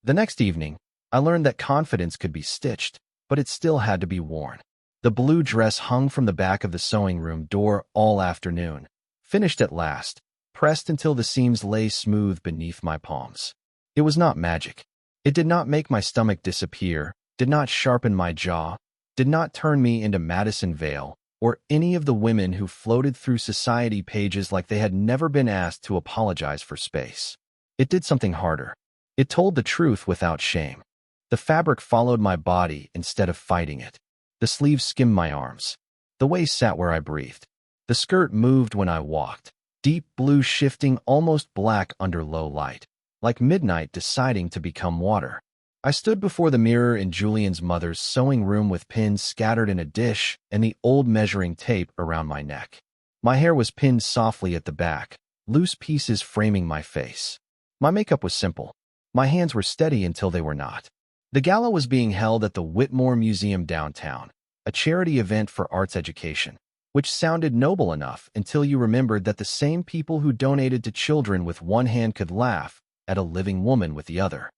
The next evening, I learned that confidence could be stitched, but it still had to be worn. The blue dress hung from the back of the sewing room door all afternoon, finished at last, pressed until the seams lay smooth beneath my palms. It was not magic. It did not make my stomach disappear, did not sharpen my jaw, did not turn me into Madison Vale, or any of the women who floated through society pages like they had never been asked to apologize for space. It did something harder. It told the truth without shame. The fabric followed my body instead of fighting it. The sleeves skimmed my arms. The waist sat where I breathed. The skirt moved when I walked, deep blue shifting almost black under low light, like midnight deciding to become water. I stood before the mirror in Julian's mother's sewing room with pins scattered in a dish and the old measuring tape around my neck. My hair was pinned softly at the back, loose pieces framing my face. My makeup was simple. My hands were steady until they were not. The gala was being held at the Whitmore Museum downtown, a charity event for arts education, which sounded noble enough until you remembered that the same people who donated to children with one hand could laugh at a living woman with the other.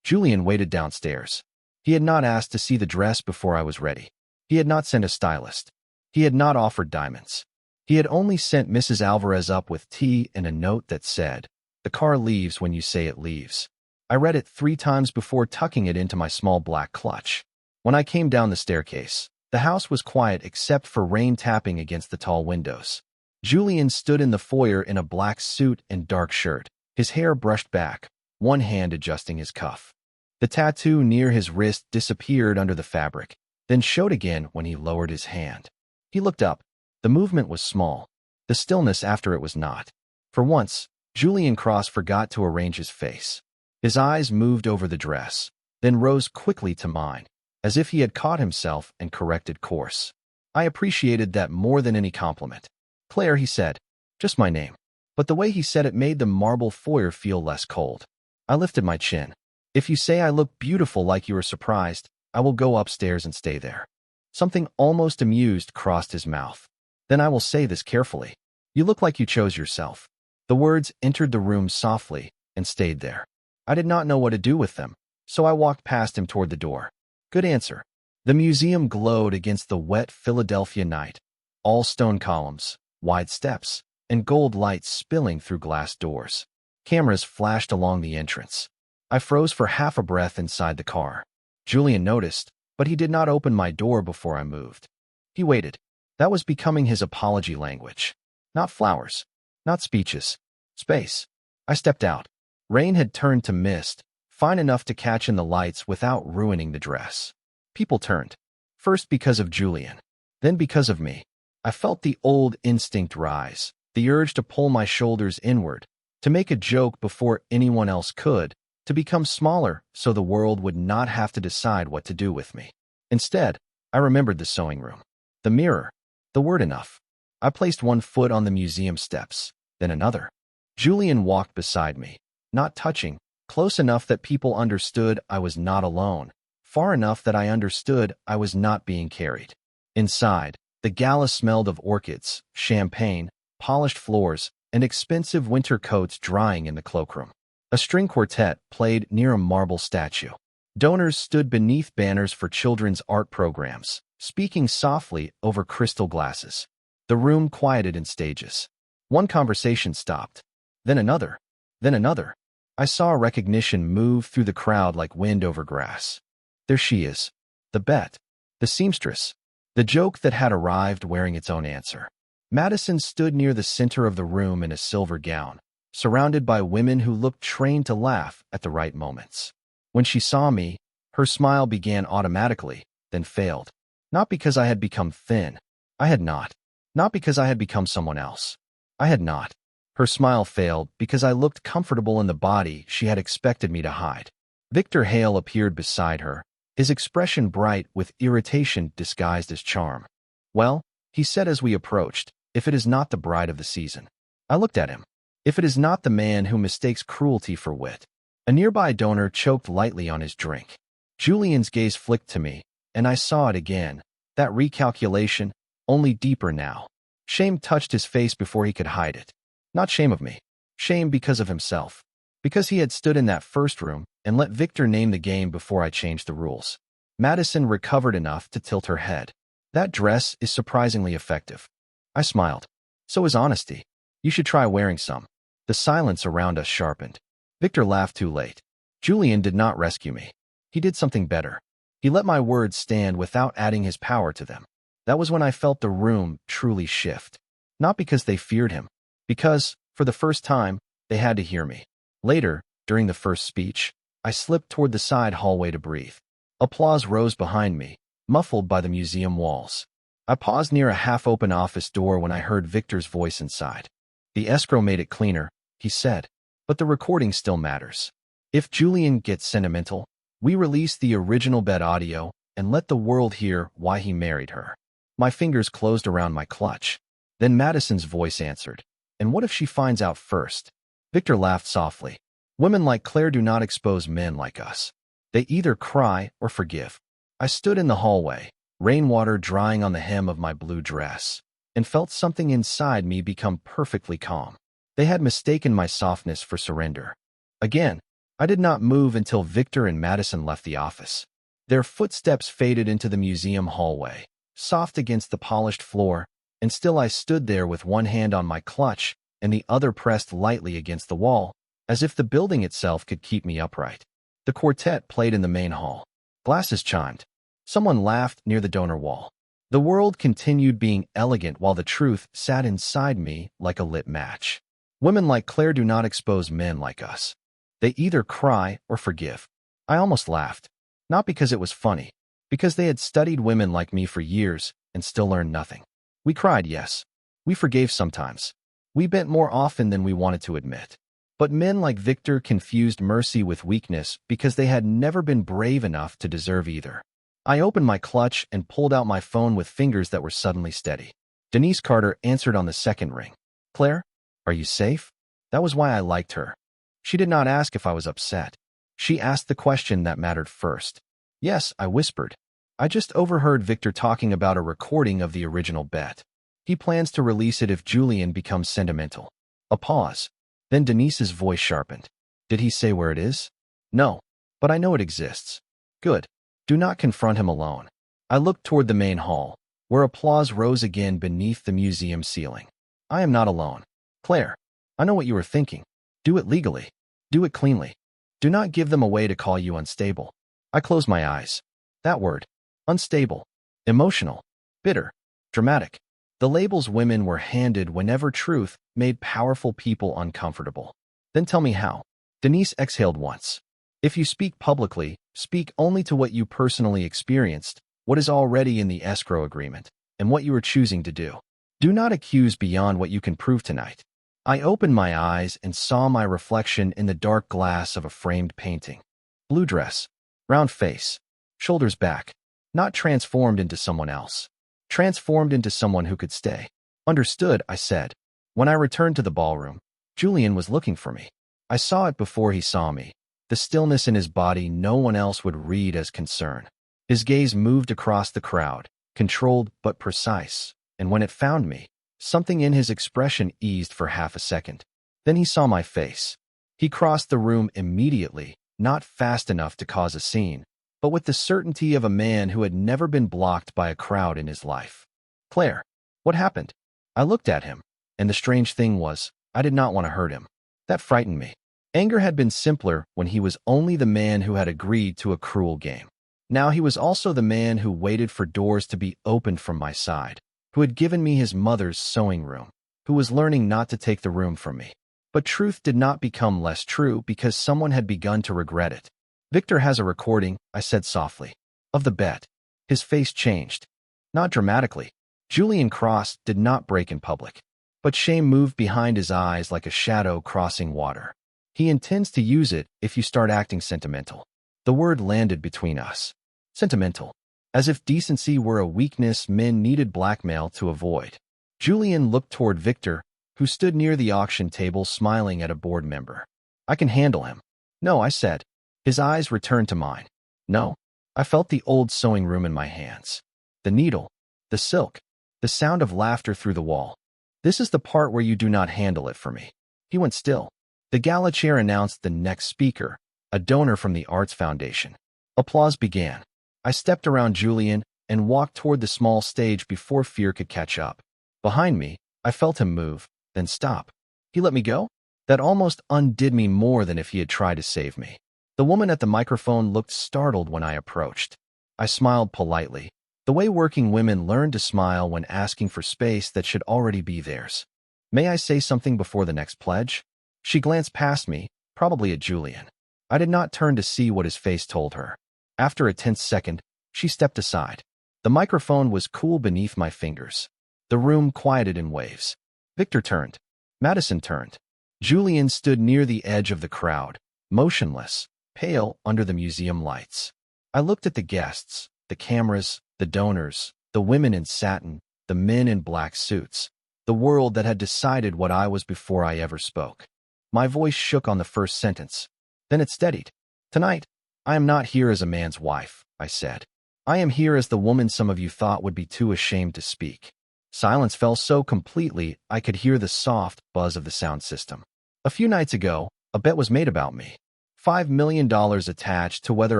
Julian waited downstairs. He had not asked to see the dress before I was ready. He had not sent a stylist. He had not offered diamonds. He had only sent Mrs. Alvarez up with tea and a note that said, "The car leaves when you say it leaves." I read it 3 times before tucking it into my small black clutch. When I came down the staircase, the house was quiet except for rain tapping against the tall windows. Julian stood in the foyer in a black suit and dark shirt, his hair brushed back, one hand adjusting his cuff. The tattoo near his wrist disappeared under the fabric, then showed again when he lowered his hand. He looked up. The movement was small, the stillness after it was not. For once, Julian Cross forgot to arrange his face. His eyes moved over the dress, then rose quickly to mine, as if he had caught himself and corrected course. I appreciated that more than any compliment. "Claire," he said, "just my name." But the way he said it made the marble foyer feel less cold. I lifted my chin. "If you say I look beautiful like you are surprised, I will go upstairs and stay there." Something almost amused crossed his mouth. "Then I will say this carefully. You look like you chose yourself." The words entered the room softly and stayed there. I did not know what to do with them, so I walked past him toward the door. "Good answer." The museum glowed against the wet Philadelphia night. All stone columns, wide steps, and gold lights spilling through glass doors. Cameras flashed along the entrance. I froze for half a breath inside the car. Julian noticed, but he did not open my door before I moved. He waited. That was becoming his apology language. Not flowers. Not speeches. Space. I stepped out. Rain had turned to mist, fine enough to catch in the lights without ruining the dress. People turned. First because of Julian. Then because of me. I felt the old instinct rise, the urge to pull my shoulders inward, to make a joke before anyone else could, to become smaller so the world would not have to decide what to do with me. Instead, I remembered the sewing room. The mirror. The word enough. I placed one foot on the museum steps, then another. Julian walked beside me, not touching, close enough that people understood I was not alone, far enough that I understood I was not being carried. Inside, the gala smelled of orchids, champagne, polished floors, and expensive winter coats drying in the cloakroom. A string quartet played near a marble statue. Donors stood beneath banners for children's art programs, speaking softly over crystal glasses. The room quieted in stages. One conversation stopped. Then another. Then another. I saw recognition move through the crowd like wind over grass. There she is. The bet. The seamstress. The joke that had arrived wearing its own answer. Madison stood near the center of the room in a silver gown, surrounded by women who looked trained to laugh at the right moments. When she saw me, her smile began automatically, then failed. Not because I had become thin. I had not. Not because I had become someone else. I had not. Her smile failed because I looked comfortable in the body she had expected me to hide. Victor Hale appeared beside her, his expression bright with irritation disguised as charm. "Well," he said as we approached, "if it is not the bride of the season." I looked at him. If it is not the man who mistakes cruelty for wit. A nearby donor choked lightly on his drink. Julian's gaze flicked to me, and I saw it again. That recalculation, only deeper now. Shame touched his face before he could hide it. Not shame of me. Shame because of himself. Because he had stood in that first room and let Victor name the game before I changed the rules. Madison recovered enough to tilt her head. "That dress is surprisingly effective." I smiled. "So is honesty. You should try wearing some." The silence around us sharpened. Victor laughed too late. Julian did not rescue me. He did something better. He let my words stand without adding his power to them. That was when I felt the room truly shift. Not because they feared him. Because, for the first time, they had to hear me. Later, during the first speech, I slipped toward the side hallway to breathe. Applause rose behind me, muffled by the museum walls. I paused near a half-open office door when I heard Victor's voice inside. "The escrow made it cleaner," he said, "but the recording still matters. If Julian gets sentimental, we release the original bed audio and let the world hear why he married her." My fingers closed around my clutch. Then Madison's voice answered. "And what if she finds out first?" Victor laughed softly. "Women like Claire do not expose men like us. They either cry or forgive." I stood in the hallway, rainwater drying on the hem of my blue dress, and felt something inside me become perfectly calm. They had mistaken my softness for surrender. Again, I did not move until Victor and Madison left the office. Their footsteps faded into the museum hallway, soft against the polished floor, and still I stood there with one hand on my clutch and the other pressed lightly against the wall, as if the building itself could keep me upright. The quartet played in the main hall. Glasses chimed. Someone laughed near the donor wall. The world continued being elegant while the truth sat inside me like a lit match. Women like Claire do not expose men like us. They either cry or forgive. I almost laughed. Not because it was funny, because they had studied women like me for years and still learned nothing. We cried, yes. We forgave sometimes. We bent more often than we wanted to admit. But men like Victor confused mercy with weakness because they had never been brave enough to deserve either. I opened my clutch and pulled out my phone with fingers that were suddenly steady. Denise Carter answered on the second ring. Claire, are you safe? That was why I liked her. She did not ask if I was upset. She asked the question that mattered first. Yes, I whispered. I just overheard Victor talking about a recording of the original bet. He plans to release it if Julian becomes sentimental. A pause. Then Denise's voice sharpened. Did he say where it is? No, but I know it exists. Good. Do not confront him alone. I looked toward the main hall, where applause rose again beneath the museum ceiling. I am not alone. Claire, I know what you are thinking. Do it legally. Do it cleanly. Do not give them a way to call you unstable. I closed my eyes. That word. Unstable. Emotional. Bitter. Dramatic. The labels women were handed whenever truth made powerful people uncomfortable. Then tell me how. Denise exhaled once. If you speak publicly, speak only to what you personally experienced, what is already in the escrow agreement, and what you are choosing to do. Do not accuse beyond what you can prove tonight. I opened my eyes and saw my reflection in the dark glass of a framed painting. Blue dress, round face, shoulders back, not transformed into someone else. Transformed into someone who could stay. Understood, I said. When I returned to the ballroom, Julian was looking for me. I saw it before he saw me. The stillness in his body no one else would read as concern. His gaze moved across the crowd, controlled but precise, and when it found me, something in his expression eased for half a second. Then he saw my face. He crossed the room immediately, not fast enough to cause a scene, but with the certainty of a man who had never been blocked by a crowd in his life. Claire, what happened? I looked at him, and the strange thing was, I did not want to hurt him. That frightened me. Anger had been simpler when he was only the man who had agreed to a cruel game. Now he was also the man who waited for doors to be opened from my side, who had given me his mother's sewing room, who was learning not to take the room from me. But truth did not become less true because someone had begun to regret it. Victor has a recording, I said softly, of the bet. His face changed. Not dramatically. Julian Cross did not break in public. But shame moved behind his eyes like a shadow crossing water. He intends to use it if you start acting sentimental. The word landed between us. Sentimental. As if decency were a weakness men needed blackmail to avoid. Julian looked toward Victor, who stood near the auction table smiling at a board member. I can handle him. No, I said. His eyes returned to mine. No. I felt the old sewing room in my hands. The needle. The silk. The sound of laughter through the wall. This is the part where you do not handle it for me. He went still. The gala chair announced the next speaker, a donor from the Arts Foundation. Applause began. I stepped around Julian and walked toward the small stage before fear could catch up. Behind me, I felt him move, then stop. He let me go? That almost undid me more than if he had tried to save me. The woman at the microphone looked startled when I approached. I smiled politely, the way working women learn to smile when asking for space that should already be theirs. May I say something before the next pledge? She glanced past me, probably at Julian. I did not turn to see what his face told her. After a tense second, she stepped aside. The microphone was cool beneath my fingers. The room quieted in waves. Victor turned. Madison turned. Julian stood near the edge of the crowd, motionless, pale under the museum lights. I looked at the guests, the cameras, the donors, the women in satin, the men in black suits, the world that had decided what I was before I ever spoke. My voice shook on the first sentence. Then it steadied. Tonight, I am not here as a man's wife, I said. I am here as the woman some of you thought would be too ashamed to speak. Silence fell so completely I could hear the soft buzz of the sound system. A few nights ago, a bet was made about me. $5 million attached to whether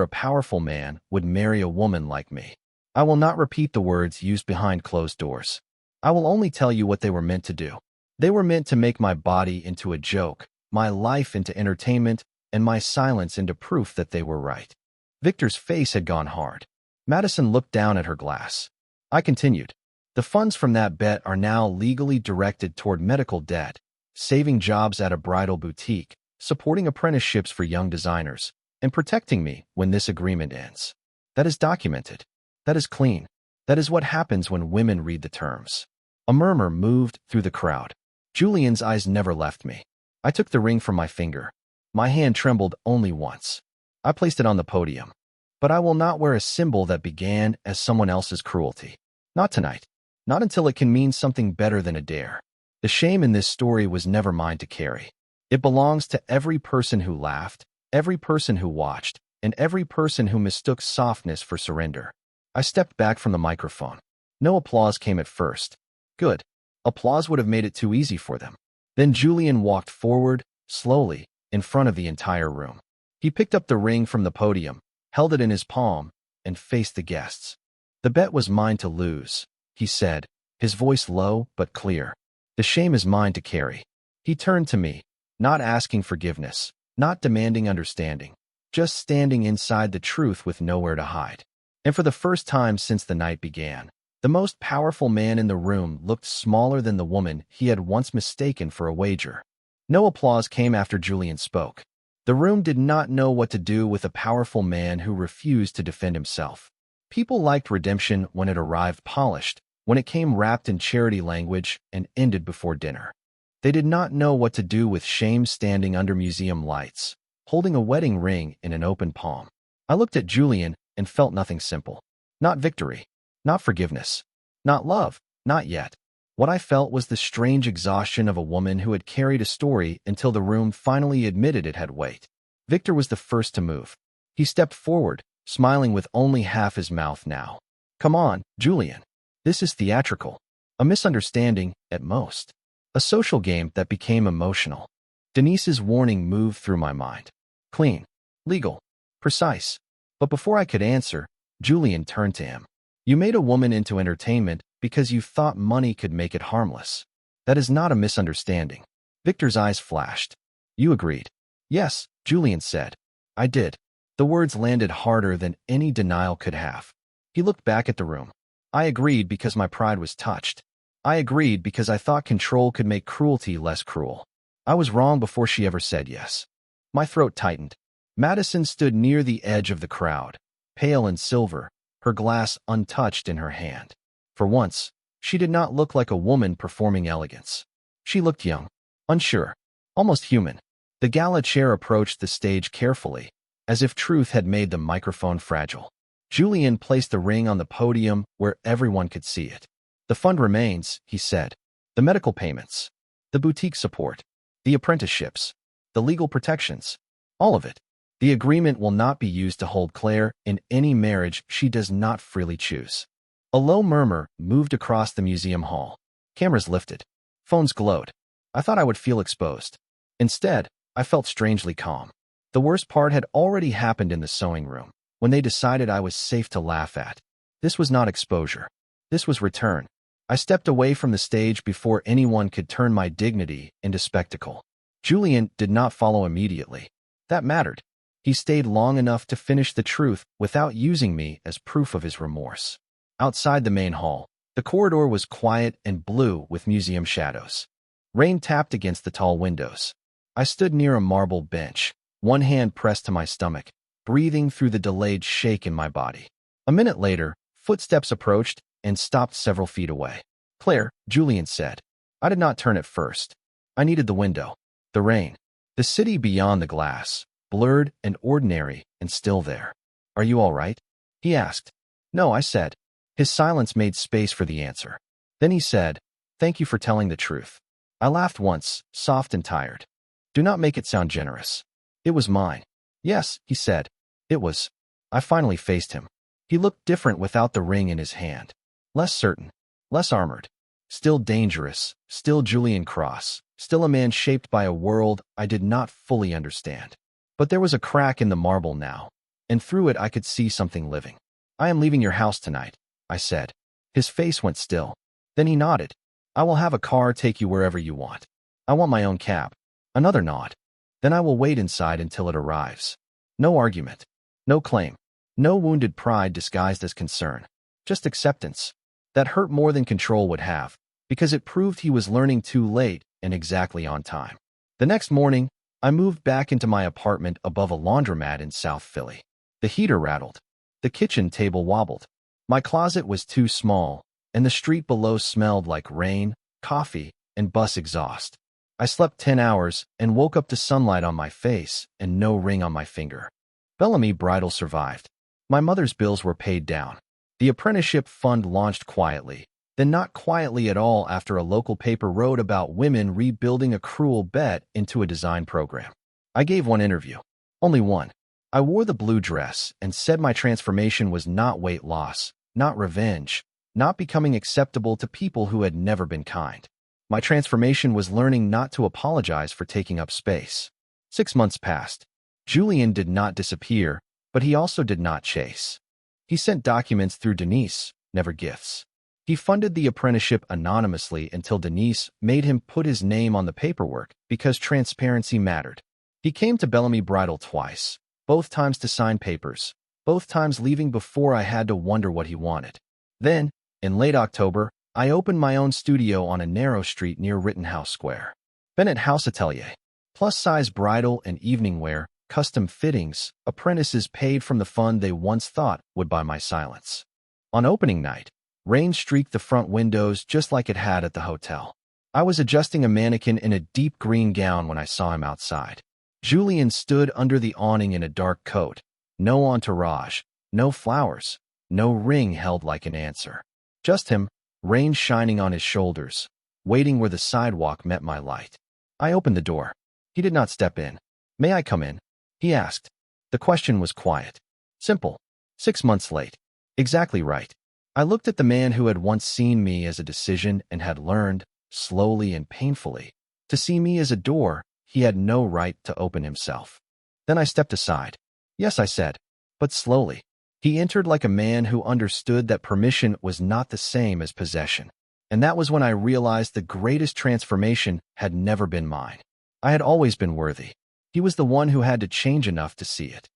a powerful man would marry a woman like me. I will not repeat the words used behind closed doors. I will only tell you what they were meant to do. They were meant to make my body into a joke, my life into entertainment, and my silence into proof that they were right. Victor's face had gone hard. Madison looked down at her glass. I continued. The funds from that bet are now legally directed toward medical debt, saving jobs at a bridal boutique, supporting apprenticeships for young designers, and protecting me when this agreement ends. That is documented. That is clean. That is what happens when women read the terms. A murmur moved through the crowd. Julian's eyes never left me. I took the ring from my finger. My hand trembled only once. I placed it on the podium. But I will not wear a symbol that began as someone else's cruelty. Not tonight. Not until it can mean something better than a dare. The shame in this story was never mine to carry. It belongs to every person who laughed, every person who watched, and every person who mistook softness for surrender. I stepped back from the microphone. No applause came at first. Good. Applause would have made it too easy for them. Then Julian walked forward, slowly, in front of the entire room. He picked up the ring from the podium, held it in his palm, and faced the guests. The bet was mine to lose, he said, his voice low but clear. The shame is mine to carry. He turned to me, not asking forgiveness, not demanding understanding, just standing inside the truth with nowhere to hide. And for the first time since the night began, the most powerful man in the room looked smaller than the woman he had once mistaken for a wager. No applause came after Julian spoke. The room did not know what to do with a powerful man who refused to defend himself. People liked redemption when it arrived polished, when it came wrapped in charity language and ended before dinner. They did not know what to do with shame standing under museum lights, holding a wedding ring in an open palm. I looked at Julian and felt nothing simple. Not victory. Not forgiveness. Not love. Not yet. What I felt was the strange exhaustion of a woman who had carried a story until the room finally admitted it had weight. Victor was the first to move. He stepped forward, smiling with only half his mouth now. Come on, Julian. This is theatrical. A misunderstanding, at most. A social game that became emotional. Denise's warning moved through my mind. Clean. Legal. Precise. But before I could answer, Julian turned to him. You made a woman into entertainment because you thought money could make it harmless. That is not a misunderstanding. Victor's eyes flashed. You agreed. Yes, Julian said. I did. The words landed harder than any denial could have. He looked back at the room. I agreed because my pride was touched. I agreed because I thought control could make cruelty less cruel. I was wrong before she ever said yes. My throat tightened. Madison stood near the edge of the crowd, pale and silver, her glass untouched in her hand. For once, she did not look like a woman performing elegance. She looked young, unsure, almost human. The gala chair approached the stage carefully, as if truth had made the microphone fragile. Julian placed the ring on the podium where everyone could see it. The fund remains, he said. The medical payments, the boutique support, the apprenticeships, the legal protections, all of it. The agreement will not be used to hold Claire in any marriage she does not freely choose. A low murmur moved across the museum hall. Cameras lifted. Phones glowed. I thought I would feel exposed. Instead, I felt strangely calm. The worst part had already happened in the sewing room, when they decided I was safe to laugh at. This was not exposure. This was return. I stepped away from the stage before anyone could turn my dignity into spectacle. Julian did not follow immediately. That mattered. He stayed long enough to finish the truth without using me as proof of his remorse. Outside the main hall, the corridor was quiet and blue with museum shadows. Rain tapped against the tall windows. I stood near a marble bench, one hand pressed to my stomach, breathing through the delayed shake in my body. A minute later, footsteps approached and stopped several feet away. Claire, Julian said. I did not turn at first. I needed the window, the rain, the city beyond the glass, blurred and ordinary and still there. Are you all right? He asked. No, I said. His silence made space for the answer. Then he said, thank you for telling the truth. I laughed once, soft and tired. Do not make it sound generous. It was mine. Yes, he said. It was. I finally faced him. He looked different without the ring in his hand. Less certain, less armored. Still dangerous, still Julian Cross, still a man shaped by a world I did not fully understand. But there was a crack in the marble now, and through it I could see something living. "I am leaving your house tonight," I said. His face went still. Then he nodded. "I will have a car take you wherever you want. I want my own cab." Another nod. "Then I will wait inside until it arrives." No argument. No claim. No wounded pride disguised as concern. Just acceptance. That hurt more than control would have, because it proved he was learning too late and exactly on time. The next morning, I moved back into my apartment above a laundromat in South Philly. The heater rattled. The kitchen table wobbled. My closet was too small, and the street below smelled like rain, coffee, and bus exhaust. I slept 10 hours and woke up to sunlight on my face and no ring on my finger. Bellamy Bridal survived. My mother's bills were paid down. The apprenticeship fund launched quietly, then not quietly at all after a local paper wrote about women rebuilding a cruel bet into a design program. I gave one interview. Only one. I wore the blue dress and said my transformation was not weight loss, not revenge, not becoming acceptable to people who had never been kind. My transformation was learning not to apologize for taking up space. 6 months passed. Julian did not disappear, but he also did not chase. He sent documents through Denise, never gifts. He funded the apprenticeship anonymously until Denise made him put his name on the paperwork because transparency mattered. He came to Bellamy Bridal twice, both times to sign papers, both times leaving before I had to wonder what he wanted. Then, in late October, I opened my own studio on a narrow street near Rittenhouse Square. Bennett House Atelier. Plus-size bridal and evening wear, custom fittings, apprentices paid from the fund they once thought would buy my silence. On opening night, rain streaked the front windows just like it had at the hotel. I was adjusting a mannequin in a deep green gown when I saw him outside. Julian stood under the awning in a dark coat. No entourage, no flowers, no ring held like an answer. Just him, rain shining on his shoulders, waiting where the sidewalk met my light. I opened the door. He did not step in. "May I come in?" he asked. The question was quiet. Simple. 6 months late. Exactly right. I looked at the man who had once seen me as a decision and had learned, slowly and painfully, to see me as a door he had no right to open himself. Then I stepped aside. "Yes," I said, but slowly. He entered like a man who understood that permission was not the same as possession. And that was when I realized the greatest transformation had never been mine. I had always been worthy. He was the one who had to change enough to see it.